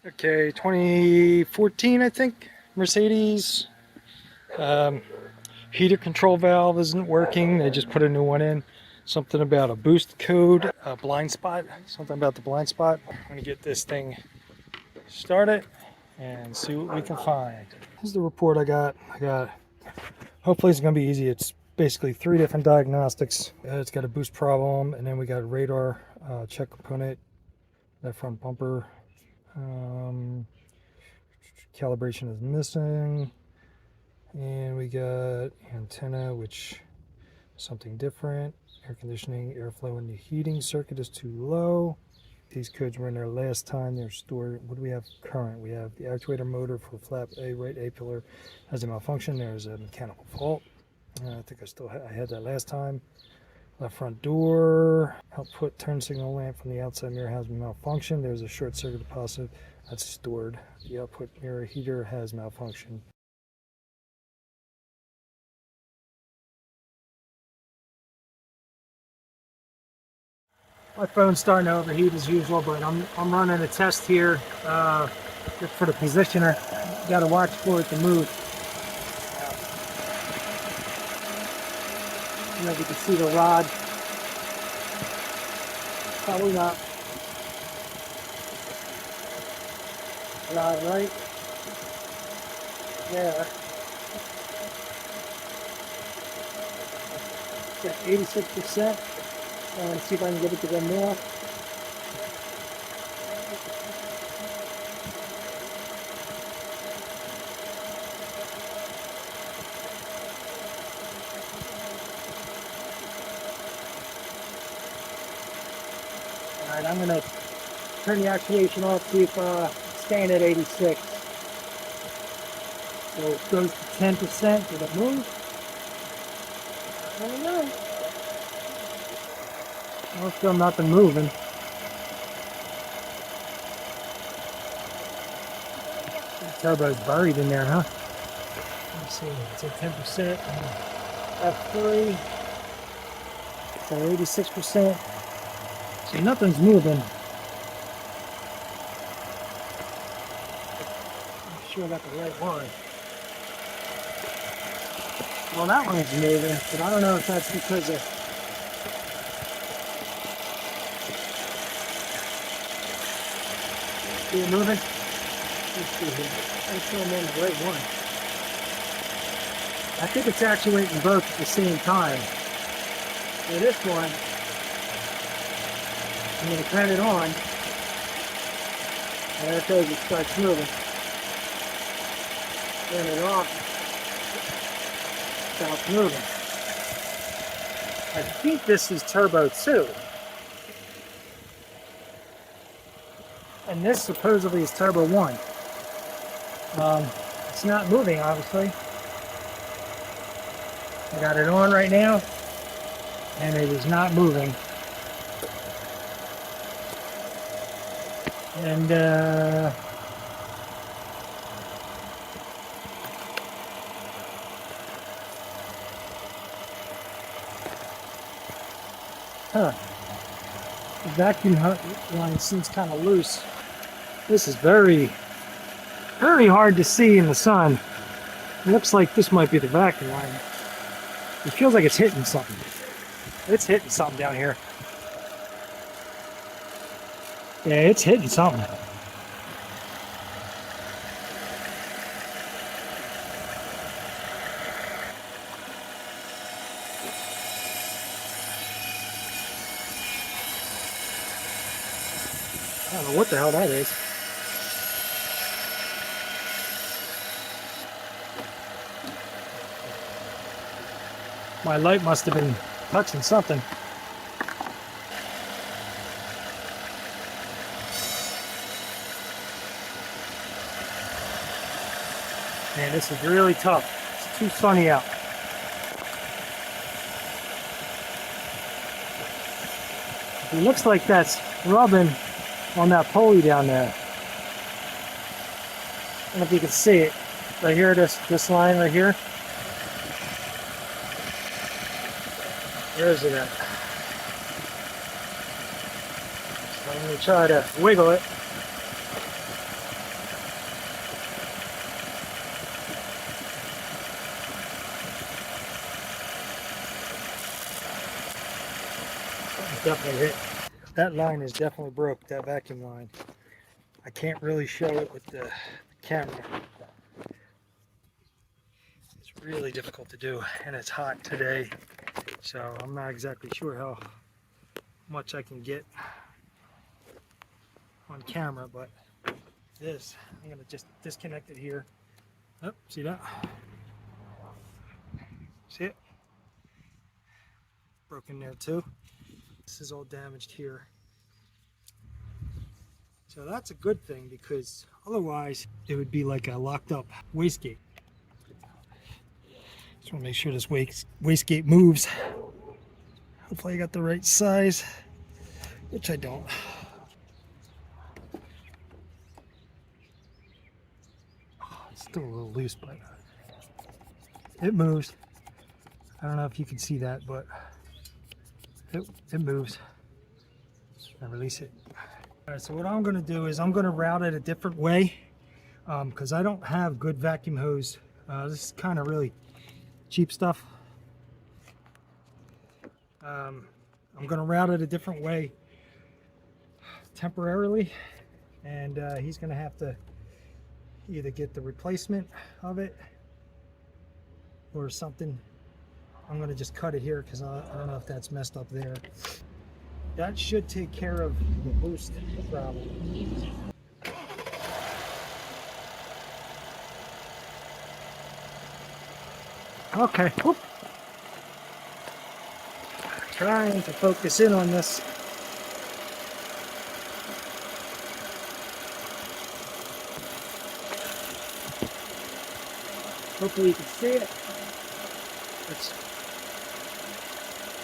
Okay, 2014, I think, Mercedes. Um, Heater control valve isn't working. They just put a new one in. Something about a boost code, a blind spot. Something about the blind spot. I'm gonna get this thing started and see what we can find. Here's the report I got. Hopefully it's gonna be easy. It's basically 3 different diagnostics. It's got a boost problem, and then we got a radar check component, that front bumper. Calibration is missing, and we got antenna, which is something different. Air conditioning, airflow in the heating circuit is too low. These codes were in there last time. They're stored. What do we have current? We have the actuator motor for flap A, right A pillar has a malfunction. There's a mechanical fault. I think I had that last time. Left front door output turn signal lamp from the outside mirror has malfunction. There's a short circuit deposit that's stored. The output mirror heater has malfunction. My phone's starting to overheat as usual, but I'm running a test here just for the positioner. Got to watch for it to move. I don't know if you can see the rod. Probably not. Right there. Got 86%. Let's see if I can get it to go more. Alright, I'm going to turn the actuation off, see if it's staying at 86. So it goes to 10%. Did it move? I don't know. Well, still nothing moving. The turbo's buried in there, huh? Let's see, it's at 10%. F3. So 86%. So nothing's moving. I'm sure I got the right one. Well, that one's moving, but I don't know if that's because of... See it moving? Let's see here. I'm sure I'm on the right one. I think it's actuating both at the same time. So this one, I'm going to turn it on, and there it goes, it starts moving. Turn it off, it stops moving. I think this is turbo 2. And this supposedly is turbo 1. It's not moving, obviously. I got it on right now, and it is not moving. And the vacuum line seems kind of loose. This is very, very hard to see in the sun. It looks like this might be the vacuum line. It feels like it's hitting something. It's hitting something down here. Yeah, it's hitting something. I don't know what the hell that is. My light must have been touching something. Man, this is really tough. It's too sunny out. It looks like that's rubbing on that pulley down there. I don't know if you can see it. Right here, this line right here. Where is it at? So I'm going to try to wiggle it. definitely hit. That line is definitely broke, that vacuum line. I can't really show it with the camera. It's really difficult to do, and it's hot today, so I'm not exactly sure how much I can get on camera, but this, I'm gonna just disconnect it here. Oh, see that? See it? Broken there too. This is all damaged here. So that's a good thing, because otherwise it would be like a locked up wastegate. Just want to make sure this wastegate moves. Hopefully I got the right size, which I don't. Oh, it's still a little loose, but it moves. I don't know if you can see that, but it moves. And release it. All right, so what I'm going to do is I'm going to route it a different way, because I don't have good vacuum hose. This is kind of really cheap stuff. I'm going to route it a different way temporarily, and he's going to have to either get the replacement of it or something. I'm going to just cut it here because I don't know if that's messed up there. That should take care of the boost problem. Okay. Whoop. Trying to focus in on this. Hopefully you can see it.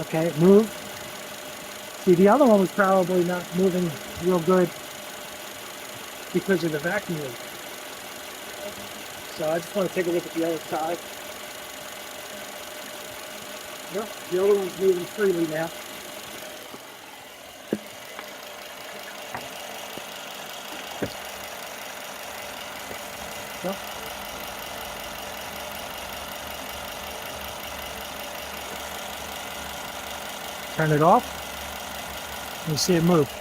Okay, it moved. See, the other one was probably not moving real good because of the vacuum leak. So I just want to take a look at the other side. Yep, the other one's moving freely now. Yep. Turn it off. You see it move.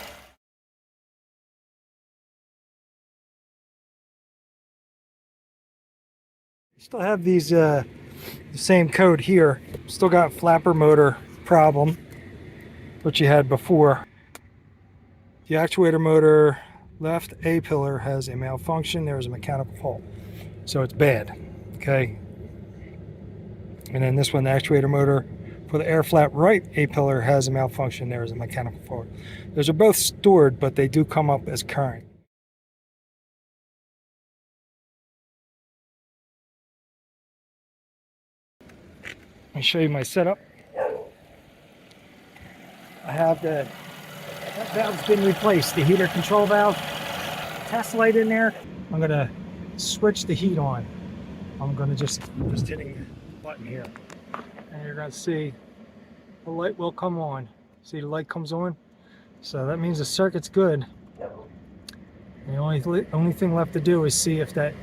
Still have these the same code here. Still got flapper motor problem, which you had before. The actuator motor left A pillar has a malfunction. There is a mechanical fault, so it's bad. Okay. And then this one, the actuator motor for the air flap right A pillar has a malfunction. There is a mechanical fault. Those are both stored, but they do come up as current. Let me show you my setup. I have that valve's been replaced, the heater control valve, test light in there. I'm gonna switch the heat on. I'm gonna just hitting the button here, and you're gonna see the light will come on. See, the light comes on, so that means the circuit's good. The only thing left to do is see if that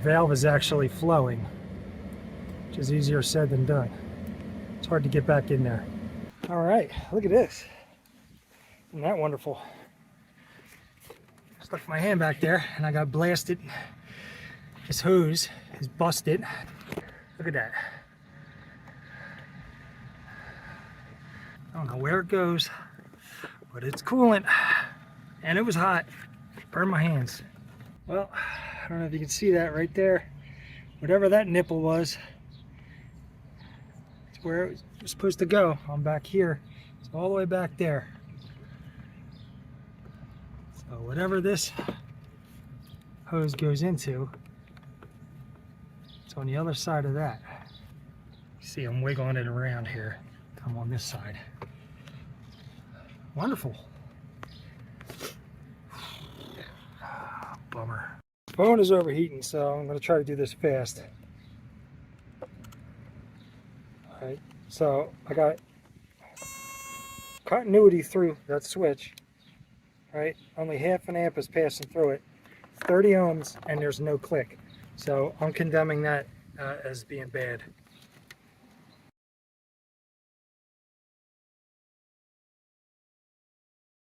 valve is actually flowing, which is easier said than done. It's hard to get back in there. All right, look at this. Isn't that wonderful? Stuck my hand back there and I got blasted. This hose is busted. Look at that. I don't know where it goes, but it's coolant. And it was hot. Burned my hands. Well, I don't know if you can see that right there. Whatever that nipple was, it's where it was supposed to go. I'm back here. It's all the way back there. So whatever this hose goes into, it's on the other side of that. You see I'm wiggling it around here. I'm on this side. Wonderful. Bummer. Phone is overheating, so I'm going to try to do this fast. Alright, so I got continuity through that switch. Right, only half an amp is passing through it, 30 ohms, and there's no click. So I'm condemning that as being bad.